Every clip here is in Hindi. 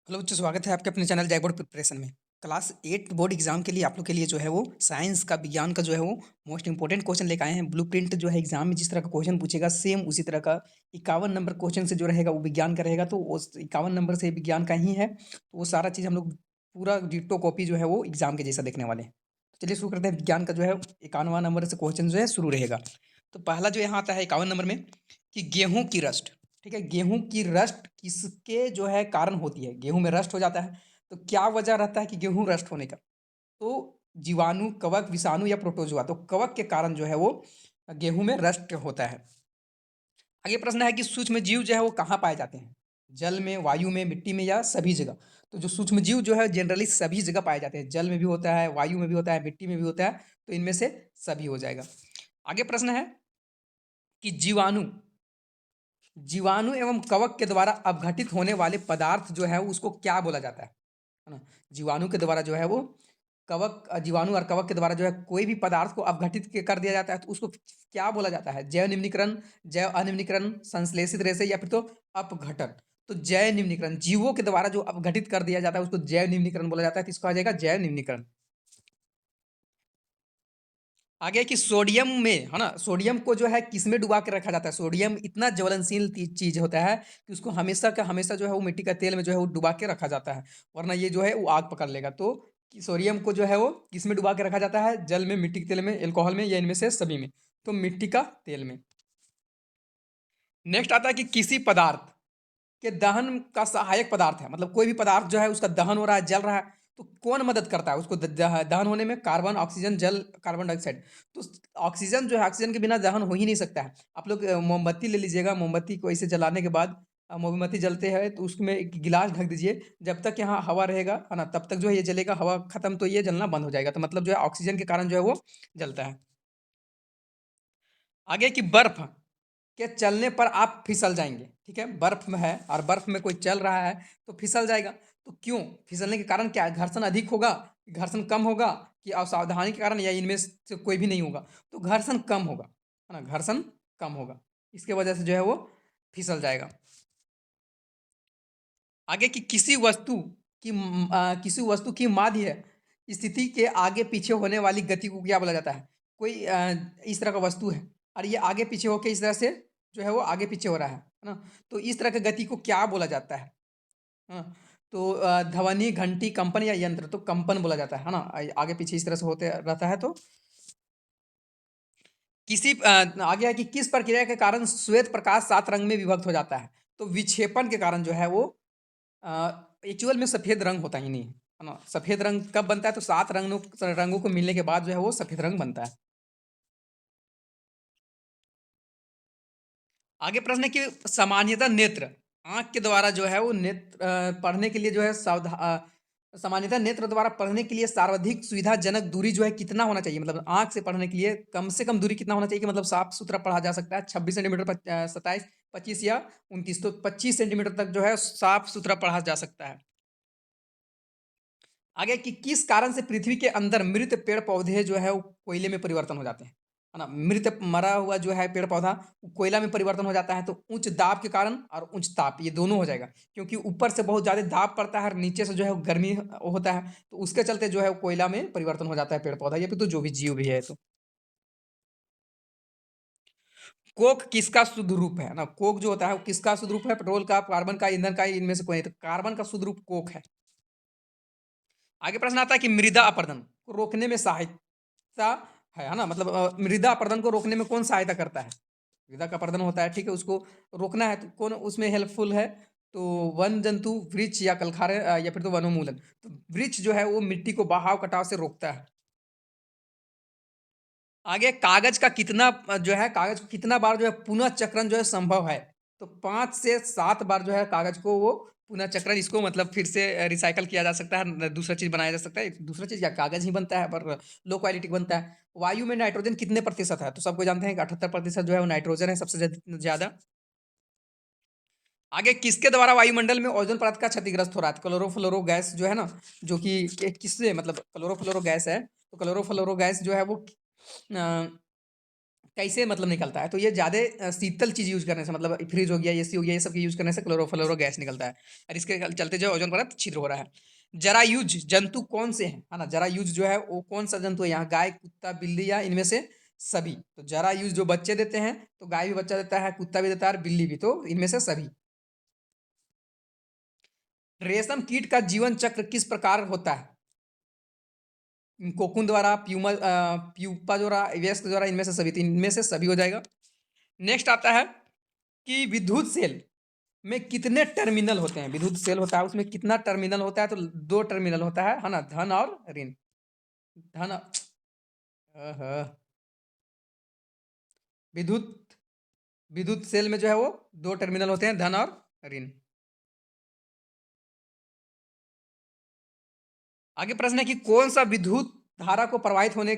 हेलो बच्चों, स्वागत है आपके अपने चैनल जय बोर्ड प्रिपरेशन में। क्लास 8 बोर्ड एग्जाम के लिए आप लोग के लिए जो है वो साइंस का, विज्ञान का जो है वो मोस्ट इंपॉर्टेंट क्वेश्चन लेकर आए हैं। ब्लूप्रिंट जो है एग्जाम में जिस तरह का क्वेश्चन पूछेगा सेम उसी तरह का 51 नंबर क्वेश्चन से जो रहेगा वो विज्ञान का रहेगा। तो उस 51 नंबर से विज्ञान का ही है, तो वो सारा चीज़ हम लोग पूरा डिट्टो कॉपी जो है वो एग्जाम के जैसा देखने वाले हैं। तो चलिए शुरू करते हैं। विज्ञान का जो है 51वां नंबर से क्वेश्चन जो है शुरू रहेगा। तो पहला जो यहाँ आता है 51 नंबर में कि गेहूं की रस्ट, ठीक है, गेहूं की रस्ट किसके जो है कारण होती है। गेहूं में रस्ट हो जाता है, तो क्या वजह रहता है कि गेहूं रस्ट होने का। तो जीवाणु, कवक, विषाणु या प्रोटोजोआ। तो कवक के कारण जो है वो गेहूं में रस्ट होता है। आगे प्रश्न है कि सूक्ष्म जीव जो है वो कहाँ पाए जाते हैं। जल में, वायु में, मिट्टी में या सभी जगह। तो जो सूक्ष्म जीव जो है जनरली सभी जगह पाए जाते हैं। जल में भी होता है, वायु में भी होता है, मिट्टी में भी होता है। तो इनमें से सभी हो जाएगा। आगे प्रश्न है कि जीवाणु, जीवाणु एवं कवक के द्वारा अपघटित होने वाले पदार्थ जो है उसको क्या बोला जाता है ना। जीवाणु के द्वारा जो है वो कवक, जीवाणु और कवक के द्वारा जो है कोई भी पदार्थ को कर दिया जाता है तो उसको क्या बोला जाता है। जैव निम्नीकरण, जैव अनिम्नीकरण, संश्लेषित रेशे या फिर तो अपघटन। तो जैव निम्नीकरण, जीवों के द्वारा जो अपघटित कर दिया जाता है उसको जैव निम्नीकरण बोला जाता है। तो इसको आ जाएगा जैव निम्नीकरण। आगे कि सोडियम में, है ना, सोडियम को जो है किसमें डुबा के रखा जाता है। सोडियम इतना ज्वलनशील चीज होता है कि उसको हमेशा का हमेशा जो है वो मिट्टी का तेल में जो है वो डुबा के रखा जाता है, वरना ये जो है वो आग पकड़ लेगा। तो सोडियम को जो है वो किसमें डुबा के रखा जाता है। जल में, मिट्टी के तेल में, एल्कोहल में या इनमें से सभी में। तो मिट्टी का तेल में। नेक्स्ट आता है कि किसी पदार्थ के दहन का सहायक पदार्थ है, मतलब कोई भी पदार्थ जो है उसका दहन हो रहा है, जल रहा है, तो कौन मदद करता है उसको दहन होने में। कार्बन, ऑक्सीजन, जल, कार्बन डाइऑक्साइड। तो ऑक्सीजन जो है, ऑक्सीजन के बिना दहन हो ही नहीं सकता है। आप लोग मोमबत्ती ले लीजिएगा, मोमबत्ती को इसे जलाने के बाद मोमबत्ती जलते हैं तो उसमें एक गिलास ढक दीजिए। जब तक यहाँ हवा रहेगा, है ना, तब तक जो है ये जलेगा। हवा खत्म तो ये जलना बंद हो जाएगा। तो मतलब जो है ऑक्सीजन के कारण जो है वो जलता है। आगे की बर्फ के चलने पर आप फिसल जाएंगे, ठीक है। बर्फ में है और बर्फ में कोई चल रहा है तो फिसल जाएगा। तो क्यों फिसलने के कारण क्या है? घर्षण अधिक होगा, घर्षण कम होगा, कि असावधानी के कारण, या इनमें से कोई भी नहीं होगा। तो घर्षण कम होगा, है ना, घर्षण कम होगा। इसके वजह से जो है वो फिसल जाएगा। आगे की किसी वस्तु की माध्य स्थिति के आगे पीछे होने वाली गति को क्या बोला जाता है। कोई इस तरह का वस्तु है और ये आगे पीछे होकर इस तरह से जो है वो आगे पीछे हो रहा है ना। तो इस तरह की गति को क्या बोला जाता है। हाँ, तो ध्वनि, घंटी, कंपन या यंत्र। तो कंपन बोला जाता है ना। आगे पीछे इस तरह से होते रहता है। तो आगे है कि किस प्रक्रिया के कारण श्वेत प्रकाश 7 रंग में विभक्त हो जाता है। तो विक्षेपण के कारण जो है वो एक्चुअल में सफेद रंग होता ही नहीं है ना। सफेद रंग कब बनता है? तो 7 रंगों को मिलने के बाद जो है वो सफेद रंग बनता है। आगे प्रश्न है कि सामान्यतः नेत्र, आंख के द्वारा जो है वो नेत्र पढ़ने के लिए जो है सामान्यतः नेत्र द्वारा पढ़ने के लिए सर्वाधिक सुविधाजनक दूरी जो है कितना होना चाहिए। मतलब आंख से पढ़ने के लिए कम से कम दूरी कितना होना चाहिए कि मतलब साफ सुथरा पढ़ा जा सकता है। 26 सेंटीमीटर, 27, 25 या 29। तो 25 सेंटीमीटर तक जो है साफ सुथरा पढ़ा जा सकता है। आगे कि किस कारण से पृथ्वी के अंदर मृत पेड़ पौधे जो है वो कोयले में परिवर्तन हो जाते हैं, है ना। मृत मरा हुआ जो है पेड़ पौधा वो कोयला में परिवर्तन हो जाता है। तो उच्च दाब के कारण और उच्च ताप, ये दोनों हो जाएगा, क्योंकि ऊपर से बहुत ज्यादा दाब पड़ता है और नीचे से जो है वो गर्मी होता है। तो उसके चलते जो है वो कोयला में परिवर्तन हो जाता है पेड़ पौधा, या फिर तो जो भी जीव भी है। तो कोक किसका शुद्ध रूप है ना। कोक जो होता है वो किसका शुद्ध रूप है? पेट्रोल का, कार्बन का, ईंधन का, इनमें से कोई नहीं। तो कार्बन का शुद्ध रूप कोक है। आगे प्रश्न आता है कि मृदा अपरदन को रोकने में सहायता है ना। मतलब मृदा अपरदन को रोकने में कौन सहायता करता है? मृदा का अपरदन होता है, ठीक है, उसको रोकना है तो कौन उसमें हेल्पफुल है? तो वन जंतु, वृक्ष या कलखारे, या फिर तो वनोन्मूलन। तो वृक्ष जो है वो मिट्टी को बहाव कटाव से रोकता है। आगे कागज का कितना जो है, कागज को कितना बार जो है पुनः चक्रण जो है संभव है। तो 5 से 7 बार जो है कागज को वो पुनः चक्रण, इसको मतलब फिर से रिसाइकल किया जा सकता है, दूसरा चीज बनाया जा सकता है। दूसरा चीज या कागज ही बनता है पर लो क्वालिटी बनता है। वायु में नाइट्रोजन कितने प्रतिशत है? तो सबको जानते हैं कि 78% जो है वो नाइट्रोजन है सबसे ज्यादा। आगे किसके द्वारा वायुमंडल में ओजोन परत का क्षतिग्रस्त हो रहा है? क्लोरोफ्लोरो गैस जो है ना, जो कि किससे, मतलब क्लोरोफ्लोरो गैस है। तो क्लोरोफ्लोरो गैस जो है वो कैसे मतलब निकलता है? तो ये ज़्यादा शीतल चीज़ यूज़ करने से, मतलब फ्रिज हो गया, एसी हो गया, ये सब के यूज़ करने से क्लोरोफ्लोरो गैस निकलता है और इसके चलते जो है ओज़ोन परत छिद्र हो रहा है। जरायुज जंतु कौन से हैं? है ना? जरायुज जो है वो कौन-सा जंतु है यहाँ? गाय, कुत्ता, बिल्ली या इनमें से सभी? तो जरायुज जो बच्चे देते हैं, तो गाय भी बच्चा देता है, कुत्ता भी देता है और बिल्ली भी, तो इनमें से सभी। रेशम कीट का जीवन चक्र किस प्रकार होता है? कोकून द्वारा, प्यूपा द्वारा, वयस्क द्वारा, इनमें से सभी, तो इनमें से सभी हो जाएगा। नेक्स्ट आता है कि विद्युत सेल में कितने टर्मिनल होते हैं? विद्युत सेल होता है उसमें कितना टर्मिनल होता है? तो 2 टर्मिनल होता है ना? धन और ऋण। धन विद्युत विद्युत सेल में जो है वो 2 टर्मिनल होते हैं, धन और ऋण। आगे प्रश्न है कि कौन सा विद्युत धारा को प्रवाहित होने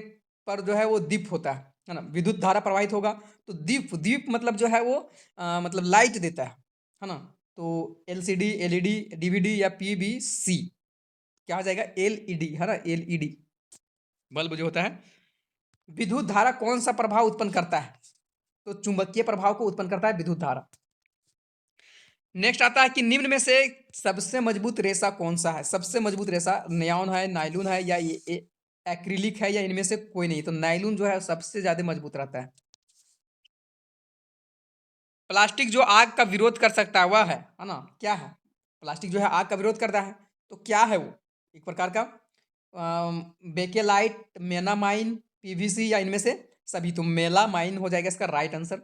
पर जो है वो दीप होता है ना? विद्युत धारा प्रवाहित होगा तो दीप, दीप मतलब जो है वो मतलब लाइट देता है ना? तो एलसीडी, एलईडी, डीवीडी या पीवीसी, क्या हो जाएगा? एलईडी, है ना? एलईडी बल्ब जो होता है। विद्युत धारा कौन सा प्रभाव उत्पन्न करता है? तो चुंबकीय प्रभाव को उत्पन्न करता है विद्युत धारा। नेक्स्ट आता है कि निम्न में से सबसे मजबूत रेशा कौन सा है? सबसे मजबूत रेशा नियॉन है, नायलॉन है या ये एक्रिलिक है या इनमें से कोई नहीं? तो नायलॉन जो है सबसे ज्यादा मजबूत रहता है। प्लास्टिक जो आग का विरोध कर सकता है वह है ना? क्या है? प्लास्टिक जो है आग का विरोध करता है, तो क्या है वो? एक प्रकार का बेकेलाइट, मेनामाइन, पीवीसी या इनमें से सभी, तो मेलामाइन हो जाएगा इसका राइट आंसर।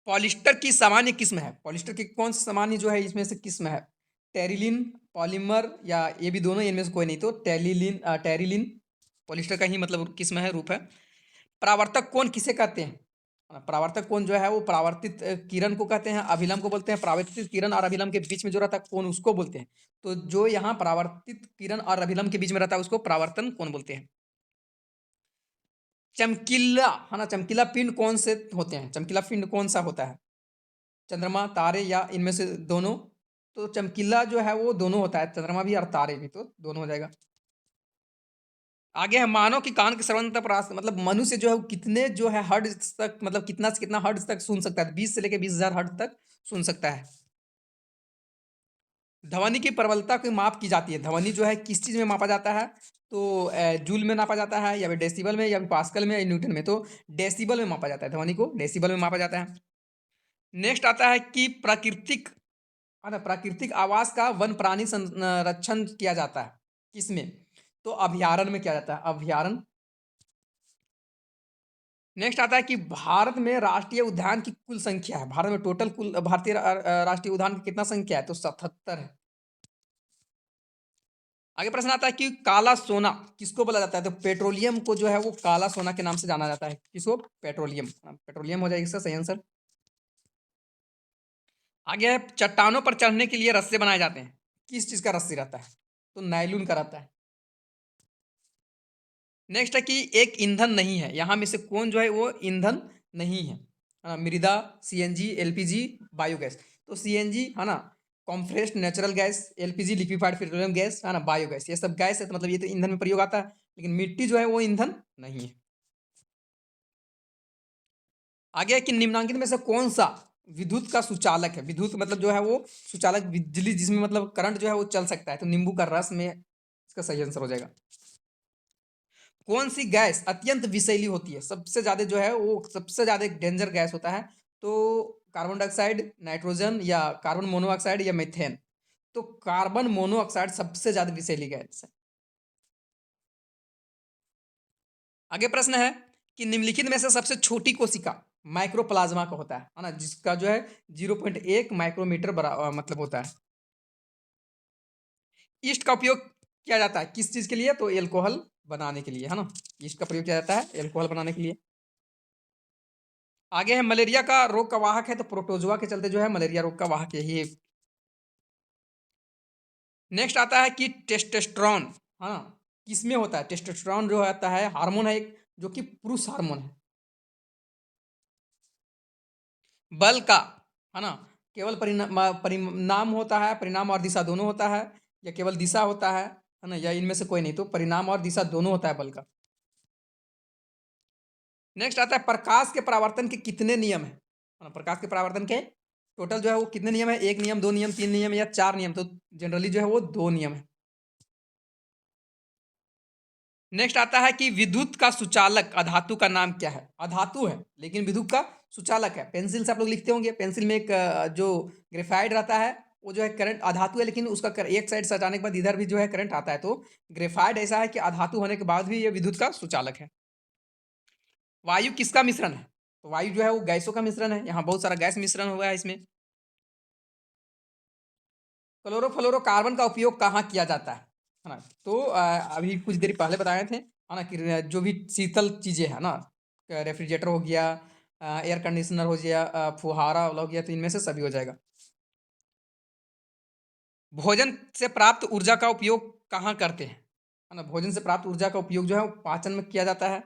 पॉलिस्टर की सामान्य किस्म है? पॉलिस्टर की कौन सी सामान्य जो है इसमें से किस्म है? टेरिलिन, पॉलीमर या ये भी दोनों, इनमें से कोई नहीं, तो टेरिलिन पॉलिस्टर का ही मतलब किस्म है, रूप है। परावर्तक कोण किसे कहते हैं? परावर्तक कोण जो है वो परावर्तित किरण को कहते हैं, अभिलंब को बोलते हैं। परावर्तित किरण और अभिलंब के बीच में जो रहता है कोण, उसको बोलते हैं। तो जो यहाँ परावर्तित किरण और अभिलंब के बीच में रहता है उसको परावर्तन कोण बोलते हैं। चमकीला, है ना? चमकीला पिंड कौन से होते हैं? चमकीला पिंड कौन सा होता है? चंद्रमा, तारे या इनमें से दोनों? तो चमकीला जो है वो दोनों होता है, चंद्रमा भी और तारे भी, तो दोनों हो जाएगा। आगे है मानव की कान की श्रवणता प्रयास, मतलब मनुष्य जो है वो कितने जो है हर्ट्ज तक, मतलब कितना से कितना हर्ट्ज तक सुन सकता है? 20 से लेकर 20,000 हर्ट्ज तक सुन सकता है। ध्वनि की प्रबलता की माप की जाती है? ध्वनि जो है किस चीज में मापा जाता है? तो जूल में नापा जाता है या फिर डेसिबल में या फिर पास्कल में या न्यूटन में? तो डेसिबल में मापा जाता है, ध्वनि को डेसिबल में मापा जाता है। नेक्स्ट आता है कि प्राकृतिक, है ना? प्राकृतिक आवास का वन प्राणी संरक्षण किया जाता है किसमें? तो अभयारण्य में किया जाता है, अभयारण्य। नेक्स्ट आता है कि भारत में राष्ट्रीय उद्यान की कुल संख्या है? भारत में टोटल कुल भारतीय राष्ट्रीय उद्यान की कितना संख्या है? तो 77 है। आगे प्रश्न आता है कि काला सोना किसको बोला जाता है? तो पेट्रोलियम को जो है वो काला सोना के नाम से जाना जाता है। किसको? पेट्रोलियम। पेट्रोलियम हो जाएगा इसका सही आंसर। आगे है चट्टानों पर चढ़ने के लिए रस्से बनाए जाते हैं, किस चीज का रस्सी रहता है? तो नायलून का रहता है। नेक्स्ट है कि एक ईंधन नहीं है, यहाँ में से कौन जो है वो ईंधन नहीं है? मृदा, सीएनजी, एलपीजी, बायोगैस। तो सीएनजी, है ना? Compressed natural gas, LPG liquefied petroleum gas, है ना? बायोगैस, ये सब गैस है, तो मतलब ये तो ईंधन में प्रयोग आता है, लेकिन मिट्टी जो है वो ईंधन नहीं है। आगे है कि निम्नांकित में से कौन सा विद्युत का सुचालक है? विद्युत मतलब जो है वो सुचालक, बिजली जिसमें मतलब करंट जो है वो चल सकता है, तो नींबू का रस में इसका सही आंसर हो जाएगा। कौन सी गैस अत्यंत विषैली होती है? सबसे ज्यादा जो है वो सबसे ज्यादा डेंजर गैस होता है, तो कार्बन डाइऑक्साइड, नाइट्रोजन या कार्बन मोनोऑक्साइड या मीथेन? तो कार्बन मोनोऑक्साइड सबसे ज्यादा विषैली गैस है। आगे प्रश्न है कि निम्नलिखित में से सबसे छोटी कोशिका माइक्रोप्लाज्मा का होता है ना? जिसका जो है 0.1 माइक्रोमीटर मतलब होता है। ईस्ट का उपयोग किया जाता है किस चीज के लिए? तो एल्कोहल बनाने के लिए, है ना? ईस्ट का प्रयोग किया जाता है एल्कोहल बनाने के लिए। आगे है मलेरिया का रोग का वाहक है, तो प्रोटोजोआ के चलते जो है मलेरिया रोग का वाहक यही है। नेक्स्ट आता है कि टेस्टोस्टेरोन, है ना? किसमें होता है? टेस्टोस्टेरोन जो आता है हार्मोन है एक, जो कि पुरुष हार्मोन है। बल का, है ना? केवल परिणाम होता है, परिणाम और दिशा दोनों होता है, या केवल दिशा होता है ना? या इनमें से कोई नहीं, तो परिणाम और दिशा दोनों होता है बल का। नेक्स्ट आता है प्रकाश के परावर्तन के कितने नियम हैं? है ना? प्रकाश के परावर्तन के टोटल जो है वो कितने नियम है? 1 नियम, 2 नियम, 3 नियम या 4 नियम? तो जनरली जो है वो 2 नियम है। नेक्स्ट आता है कि विद्युत का सुचालक अधातु का नाम क्या है? अधातु है, लेकिन विद्युत का सुचालक है। पेंसिल से आप लोग लिखते होंगे, पेंसिल में एक जो ग्रेफाइट रहता है, वो जो है करंट अधातु है, लेकिन उसका एक साइड से हटाने के बाद इधर भी जो है करंट आता है। तो ग्रेफाइट ऐसा है कि अधातु होने के बाद भी ये विद्युत का सुचालक है। वायु किसका मिश्रण है? तो वायु जो है वो गैसों का मिश्रण है। यहाँ बहुत सारा गैस मिश्रण हुआ है इसमें। क्लोरोफ्लोरोकार्बन का उपयोग कहाँ किया जाता है ना? तो अभी कुछ देर पहले बताए थे, है ना, कि जो भी शीतल चीज़ें हैं ना, रेफ्रिजरेटर हो गया, एयर कंडीशनर हो गया, फुहारा हो गया, तो इनमें से सभी हो जाएगा। भोजन से प्राप्त ऊर्जा का उपयोग कहाँ करते हैं? है ना, भोजन से प्राप्त ऊर्जा का उपयोग जो है वो पाचन में किया जाता है।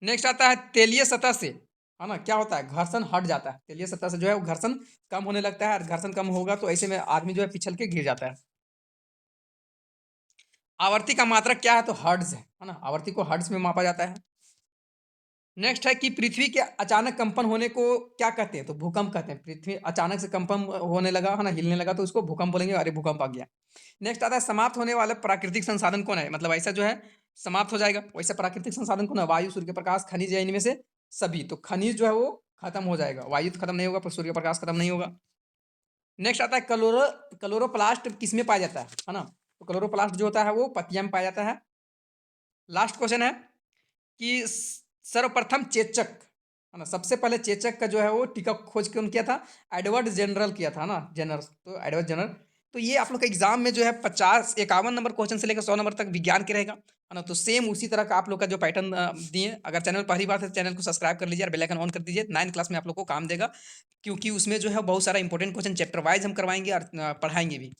नेक्स्ट आता है तेलीय सतह से, है ना, क्या होता है? घर्षण हट जाता है। तेलीय सतह से जो है वो घर्षण कम होने लगता है, और घर्षण कम होगा तो ऐसे में आदमी जो है पिछल के गिर जाता है। आवर्ती का मात्रक क्या है? तो हर्ट्ज है ना, आवर्ती को हर्ट्ज में मापा जाता है। नेक्स्ट है कि पृथ्वी के अचानक कंपन होने को क्या कहते हैं? तो भूकंप कहते हैं। पृथ्वी अचानक से कंपन होने लगा, है ना, हिलने लगा, तो उसको भूकंप बोलेंगे। अरे भूकंप आ गया। नेक्स्ट आता है समाप्त होने वाले प्राकृतिक संसाधन कौन है? मतलब ऐसा जो है समाप्त हो जाएगा, वैसे प्राकृतिक संसाधन कौन है? वायु, सूर्य प्रकाश, खनिज, या इनमें से सभी। तो खनिज जो है वो खत्म हो जाएगा, वायु तो खत्म नहीं होगा, पर सूर्य प्रकाश खत्म नहीं होगा। नेक्स्ट आता है क्लोरोप्लास्ट किसमें पाया जाता है ना? तो क्लोरोप्लास्ट जो होता है वो पत्तियां में पाया जाता है। लास्ट क्वेश्चन है कि सर्वप्रथम चेचक, है ना, सबसे पहले चेचक का जो है वो टीका खोज कौन किया था? एडवर्ड जनरल किया था ना, जनरल। तो एडवर्ड जनरल। तो ये आप लोग के एग्जाम में जो है 50 51 नंबर क्वेश्चन से लेकर 100 नंबर तक विज्ञान के रहेगा, है ना। तो सेम उसी तरह का आप लोग का जो पैटर्न दिए। अगर चैनल पहली बार है तो चैनल को सब्सक्राइब कर लीजिए और बेल आइकन ऑन कर दीजिए। 9 क्लास में आप लोग को काम देगा, क्योंकि उसमें जो है बहुत सारा इंपॉर्टेंट क्वेश्चन चैप्टर वाइज हम करवाएंगे और पढ़ाएंगे भी।